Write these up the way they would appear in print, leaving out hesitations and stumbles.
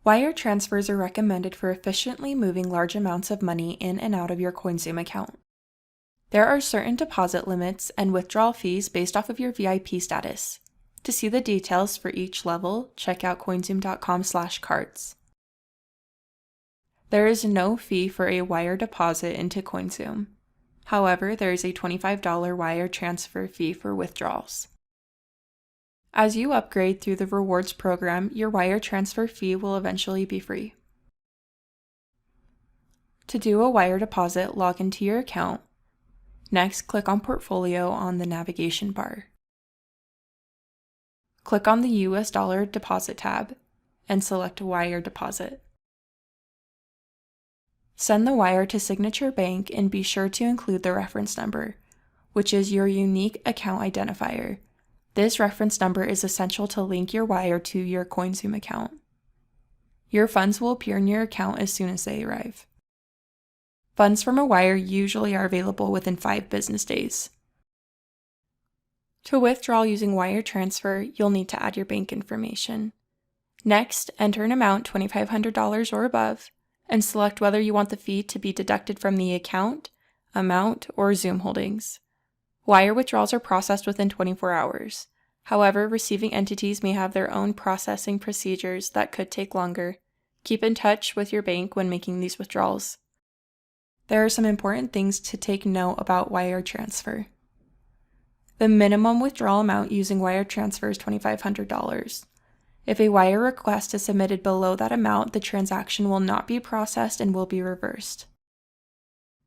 Wire transfers are recommended for efficiently moving large amounts of money in and out of your CoinZoom account. There are certain deposit limits and withdrawal fees based off of your VIP status. To see the details for each level, check out coinzoom.com/cards. There is no fee for a wire deposit into CoinZoom. However, there is a $25 wire transfer fee for withdrawals. As you upgrade through the rewards program, your wire transfer fee will eventually be free. To do a wire deposit, log into your account. Next, click on Portfolio on the navigation bar. Click on the US Dollar Deposit tab and select Wire Deposit. Send the wire to Signature Bank and be sure to include the reference number, which is your unique account identifier. This reference number is essential to link your wire to your CoinZoom account. Your funds will appear in your account as soon as they arrive. Funds from a wire usually are available within 5 business days. To withdraw using wire transfer, you'll need to add your bank information. Next, enter an amount $2,500 or above, and select whether you want the fee to be deducted from the account, amount, or Zoom holdings. Wire withdrawals are processed within 24 hours. However, receiving entities may have their own processing procedures that could take longer. Keep in touch with your bank when making these withdrawals. There are some important things to take note about wire transfer. The minimum withdrawal amount using wire transfer is $2,500. If a wire request is submitted below that amount, the transaction will not be processed and will be reversed.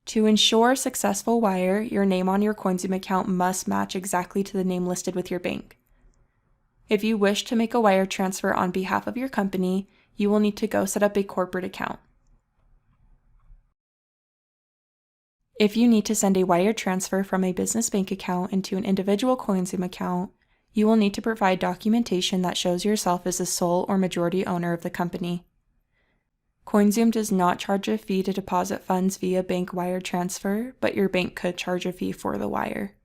To ensure a successful wire, your name on your CoinZoom account must match exactly to the name listed with your bank. If you wish to make a wire transfer on behalf of your company, you will need to go set up a corporate account. If you need to send a wire transfer from a business bank account into an individual CoinZoom account, you will need to provide documentation that shows yourself as the sole or majority owner of the company. CoinZoom does not charge a fee to deposit funds via bank wire transfer, but your bank could charge a fee for the wire.